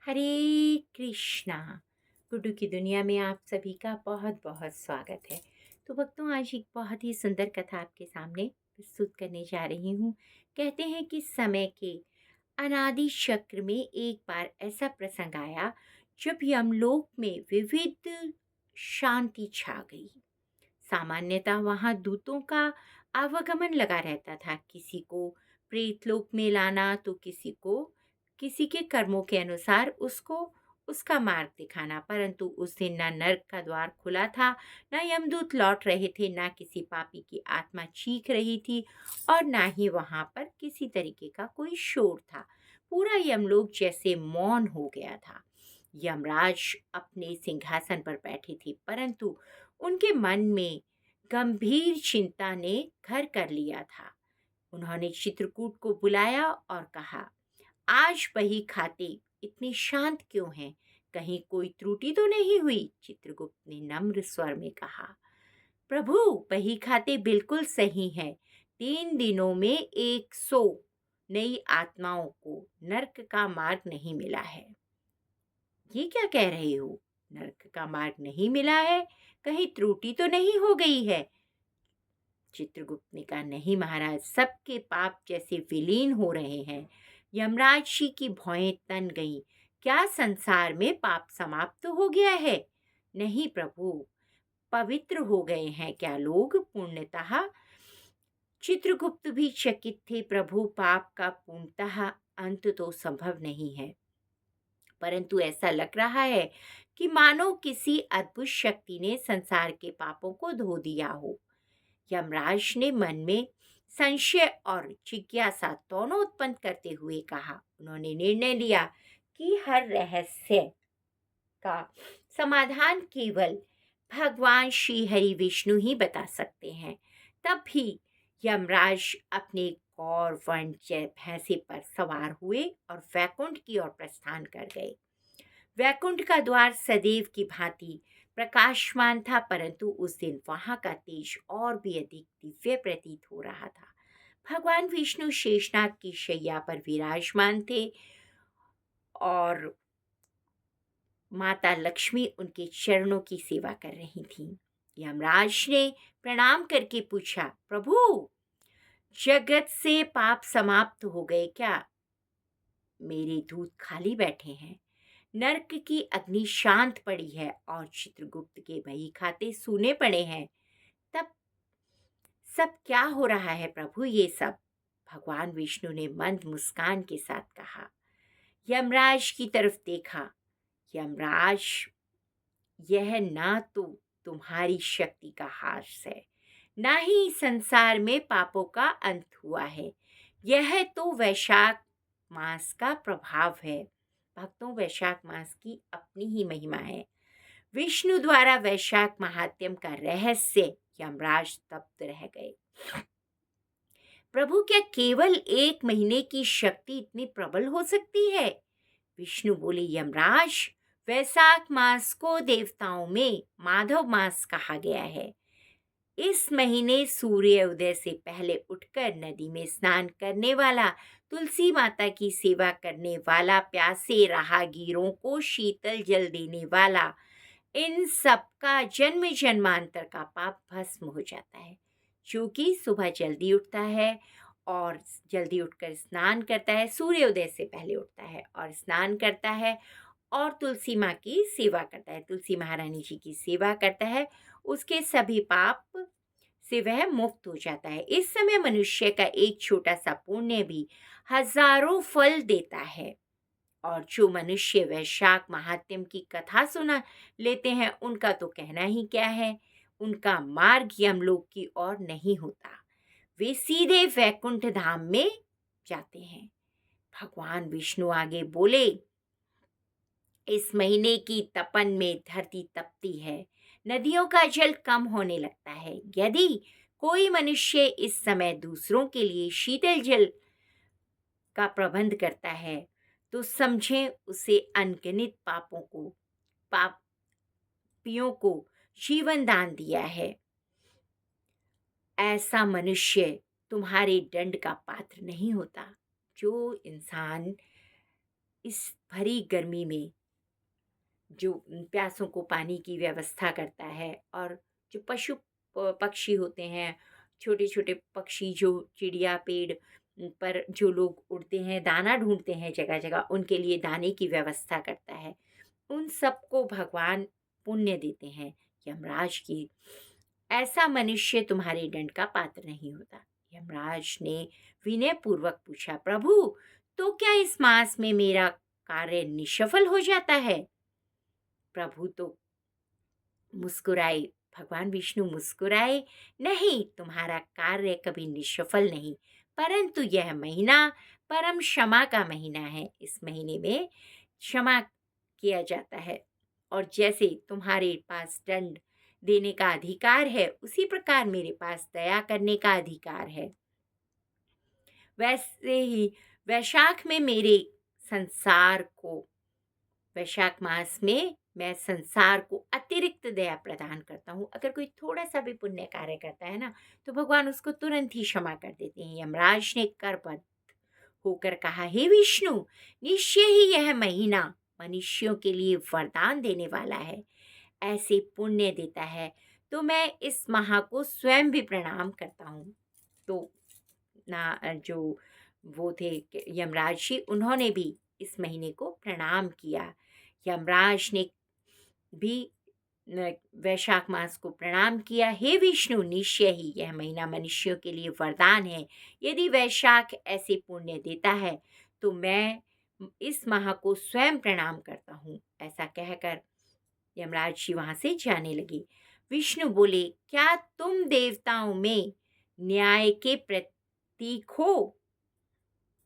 हरे कृष्णा। गुड्डू की दुनिया में आप सभी का बहुत बहुत स्वागत है। तो भक्तों, आज एक बहुत ही सुंदर कथा आपके सामने प्रस्तुत करने जा रही हूँ। कहते हैं कि समय के अनादि चक्र में एक बार ऐसा प्रसंग आया जब यमलोक में विविध शांति छा गई। सामान्यतः वहां दूतों का आवागमन लगा रहता था। किसी को प्रेतलोक में लाना तो किसी को किसी के कर्मों के अनुसार उसको उसका मार्ग दिखाना। परंतु उस दिन ना नर्क का द्वार खुला था, ना यमदूत लौट रहे थे, ना किसी पापी की आत्मा चीख रही थी और ना ही वहां पर किसी तरीके का कोई शोर था। पूरा यमलोक जैसे मौन हो गया था। यमराज अपने सिंहासन पर बैठे थे, परंतु उनके मन में गंभीर चिंता ने घर कर लिया था। उन्होंने चित्रकूट को बुलाया और कहा, आज बही खाते इतने शांत क्यों हैं? कहीं कोई त्रुटि तो नहीं हुई? चित्रगुप्त ने नम्र स्वर में कहा, प्रभु, बही खाते बिल्कुल सही है। 3 दिनों में 100 नई आत्माओं को नर्क का मार्ग नहीं मिला है। ये क्या कह रहे हो? नर्क का मार्ग नहीं मिला है? कहीं त्रुटि तो नहीं हो गई है? चित्रगुप्त ने कहा, नहीं महाराज, सबके पाप जैसे विलीन हो रहे हैं। यमराज जी की भौहें तन गईं। क्या संसार में पाप समाप्त हो गया है? नहीं प्रभु, पवित्र हो गए हैं क्या लोग पूर्णतः? चित्रगुप्त भी चकित थे। प्रभु, पाप का पूर्णतः अंत तो संभव नहीं है, परंतु ऐसा लग रहा है कि मानो किसी अद्भुत शक्ति ने संसार के पापों को धो दिया हो। यमराज ने मन में संशय और जिज्ञासा दोनों उत्पन्न करते हुए कहा। उन्होंने निर्णय लिया कि हर रहस्य का समाधान केवल भगवान श्री हरि विष्णु ही बता सकते हैं। तब भी यमराज अपने गौर वर्ण भैंसे पर सवार हुए और वैकुंठ की ओर प्रस्थान कर गए। वैकुंठ का द्वार सदैव की भांति प्रकाशमान था, परंतु उस दिन वहां का तेज और भी अधिक दिव्य प्रतीत हो रहा था। भगवान विष्णु शेषनाग की शैया पर विराजमान थे और माता लक्ष्मी उनके चरणों की सेवा कर रही थीं। यमराज ने प्रणाम करके पूछा, प्रभु, जगत से पाप समाप्त हो गए क्या? मेरे दूत खाली बैठे हैं। नर्क की अग्नि शांत पड़ी है और चित्रगुप्त के बही खाते सूने पड़े हैं। तब सब क्या हो रहा है प्रभु? ये सब? भगवान विष्णु ने मंद मुस्कान के साथ कहा। यमराज की तरफ देखा। यमराज, यह ना तो तुम्हारी शक्ति का हास है, ना ही संसार में पापों का अंत हुआ है। यह तो वैशाख मास का प्रभाव है। भक्तों, वैशाख मास की अपनी ही महिमा है। विष्णु द्वारा वैशाख महात्म्य का रहस्य। यमराज स्तब्ध रह गए। प्रभु, क्या केवल 1 महीने की शक्ति इतनी प्रबल हो सकती है? विष्णु बोले, यमराज, वैशाख मास को देवताओं में माधव मास कहा गया है। इस महीने सूर्य उदय से पहले उठकर नदी में स्नान करने वाला, तुलसी माता की सेवा करने वाला, प्यासे राहगीरों को शीतल जल देने वाला, इन सब का जन्म जन्मांतर का पाप भस्म हो जाता है। क्योंकि सुबह जल्दी उठता है और जल्दी उठकर स्नान करता है, सूर्योदय से पहले उठता है और स्नान करता है और तुलसी माँ की सेवा करता है, तुलसी महारानी जी की सेवा करता है, उसके सभी पाप से वह मुक्त हो जाता है। इस समय मनुष्य का एक छोटा सा पुण्य भी हजारों फल देता है। और जो मनुष्य वैशाख महात्म्य की कथा सुना लेते हैं, उनका तो कहना ही क्या है। उनका मार्ग यमलोक की ओर नहीं होता, वे सीधे वैकुंठ धाम में जाते हैं। भगवान विष्णु आगे बोले, इस महीने की तपन में धरती तपती है, नदियों का जल कम होने लगता है। यदि कोई मनुष्य इस समय दूसरों के लिए शीतल जल का प्रबंध करता है, तो समझें उसे अनगिनत पापियों को जीवन दान दिया है। ऐसा मनुष्य तुम्हारे दंड का पात्र नहीं होता। जो इंसान इस भरी गर्मी में जो प्यासों को पानी की व्यवस्था करता है, और जो पशु पक्षी होते हैं, छोटे छोटे पक्षी, जो चिड़िया पेड़ पर जो लोग उड़ते हैं, दाना ढूंढते हैं जगह जगह, उनके लिए दाने की व्यवस्था करता है, उन सबको भगवान पुण्य देते हैं यमराज की। ऐसा मनुष्य तुम्हारे दंड का पात्र नहीं होता। यमराज ने विनय पूर्वक पूछा, प्रभु, तो क्या इस मास में मेरा कार्य निष्फल हो जाता है? प्रभु तो मुस्कुराए, भगवान विष्णु मुस्कुराए, नहीं, तुम्हारा कार्य कभी निष्फल नहीं, परंतु यह महीना परम क्षमा का महीना है। इस महीने में क्षमा किया जाता है, और जैसे तुम्हारे पास दंड देने का अधिकार है, उसी प्रकार मेरे पास दया करने का अधिकार है। वैसे ही वैशाख में मेरे संसार को वैशाख मास में मैं संसार को अतिरिक्त दया प्रदान करता हूँ। अगर कोई थोड़ा सा भी पुण्य कार्य करता है ना, तो भगवान उसको तुरंत ही क्षमा कर देते हैं। यमराज ने करबद्ध होकर कहा, हे विष्णु, निश्चय ही यह महीना मनुष्यों के लिए वरदान देने वाला है, ऐसे पुण्य देता है, तो मैं इस महा को स्वयं भी प्रणाम करता हूँ। तो ना जो वो थे यमराज जी, उन्होंने भी इस महीने को प्रणाम किया। यमराज ने भी वैशाख मास को प्रणाम किया। हे विष्णु, निश्चय ही यह महीना मनुष्यों के लिए वरदान है। यदि वैशाख ऐसे पुण्य देता है, तो मैं इस माह को स्वयं प्रणाम करता हूँ। ऐसा कहकर यमराज जी वहां से जाने लगे। विष्णु बोले, क्या तुम देवताओं में न्याय के प्रतीक हो?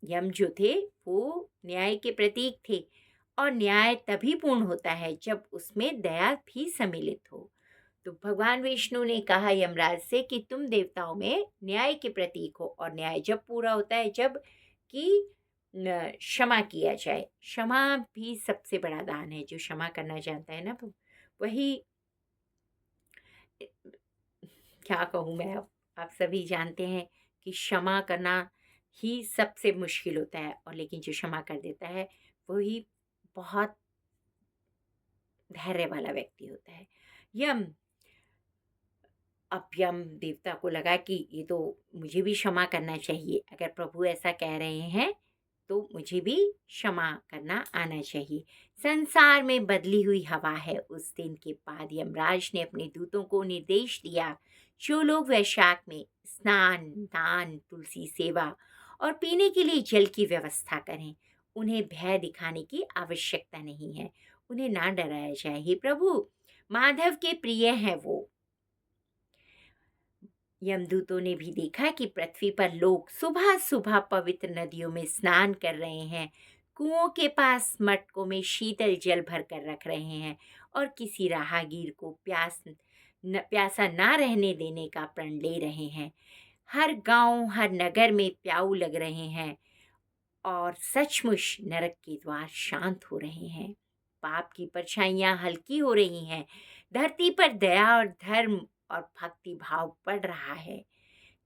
यम जो थे वो न्याय के प्रतीक थे, और न्याय तभी पूर्ण होता है जब उसमें दया भी सम्मिलित हो। तो भगवान विष्णु ने कहा यमराज से कि तुम देवताओं में न्याय के प्रतीक हो, और न्याय जब पूरा होता है जब कि क्षमा किया जाए। क्षमा भी सबसे बड़ा दान है। जो क्षमा करना जानता है ना, वही, क्या कहूँ मैं, अब आप सभी जानते हैं कि क्षमा करना ही सबसे मुश्किल होता है, और लेकिन जो क्षमा कर देता है वही बहुत धैर्य वाला व्यक्ति होता है। यम अब यम देवता को लगा कि ये तो मुझे भी क्षमा करना चाहिए। अगर प्रभु ऐसा कह रहे हैं तो मुझे भी क्षमा करना आना चाहिए। संसार में बदली हुई हवा है। उस दिन के बाद यमराज ने अपने दूतों को निर्देश दिया, जो लोग वैशाख में स्नान, दान, तुलसी सेवा और पीने के लिए जल की व्यवस्था करें, उन्हें भय दिखाने की आवश्यकता नहीं है। उन्हें ना डराया जाए। हे प्रभु, माधव के प्रिय हैं वो। यमदूतों ने भी देखा कि पृथ्वी पर लोग सुबह सुबह पवित्र नदियों में स्नान कर रहे हैं, कुओं के पास मटकों में शीतल जल भर कर रख रहे हैं, और किसी राहगीर को प्यासा ना रहने देने का प्रण ले रहे हैं। हर गांव, हर नगर में प्याऊ लग रहे हैं, और सचमुच नरक के द्वार शांत हो रहे हैं। पाप की परछाइयां हल्की हो रही हैं। धरती पर दया और धर्म और भक्ति भाव बढ़ रहा है।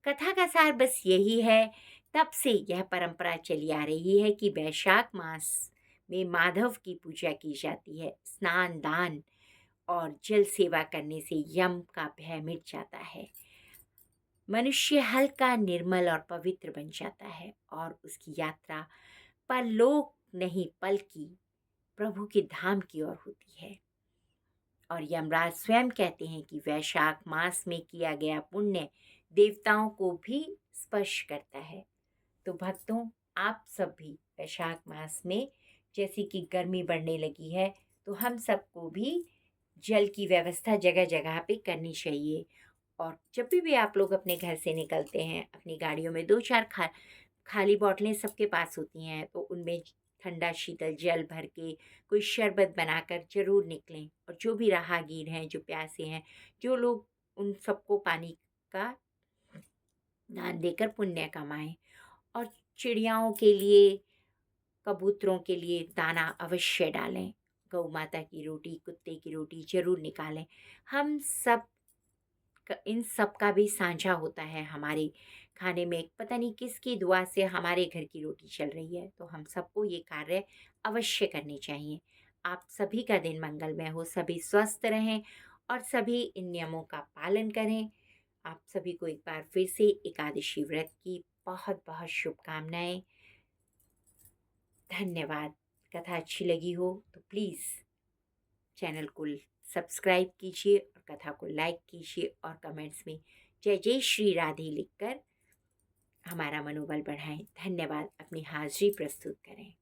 कथा का सार बस यही है। तब से यह परंपरा चली आ रही है कि वैशाख मास में माधव की पूजा की जाती है। स्नान, दान और जल सेवा करने से यम का भय मिट जाता है। मनुष्य हल्का, निर्मल और पवित्र बन जाता है, और उसकी यात्रा परलोक नहीं बल्कि प्रभु के धाम की ओर होती है। और यमराज स्वयं कहते हैं कि वैशाख मास में किया गया पुण्य देवताओं को भी स्पर्श करता है। तो भक्तों, आप सब भी वैशाख मास में, जैसे कि गर्मी बढ़ने लगी है, तो हम सबको भी जल की व्यवस्था जगह जगह पे करनी चाहिए। और जब भी आप लोग अपने घर से निकलते हैं, अपनी गाड़ियों में 2-4 खाली बॉटलें सबके पास होती हैं, तो उनमें ठंडा शीतल जल भर के कोई शरबत बनाकर ज़रूर निकलें। और जो भी राहगीर हैं, जो प्यासे हैं, जो लोग, उन सबको पानी का दान देकर पुण्य कमाएं। और चिड़ियाओं के लिए, कबूतरों के लिए दाना अवश्य डालें। गौ माता की रोटी, कुत्ते की रोटी ज़रूर निकालें। हम सब इन सब का भी साझा होता है हमारे खाने में पता नहीं किसकी दुआ से हमारे घर की रोटी चल रही है, तो हम सबको ये कार्य अवश्य करने चाहिए। आप सभी का दिन मंगलमय हो, सभी स्वस्थ रहें और सभी इन नियमों का पालन करें। आप सभी को एक बार फिर से एकादशी व्रत की बहुत बहुत शुभकामनाएं। धन्यवाद। कथा अच्छी लगी हो तो प्लीज़ चैनल को सब्सक्राइब कीजिए और कथा को लाइक कीजिए और कमेंट्स में जय जय श्री राधे लिखकर हमारा मनोबल बढ़ाएं। धन्यवाद। अपनी हाजिरी प्रस्तुत करें।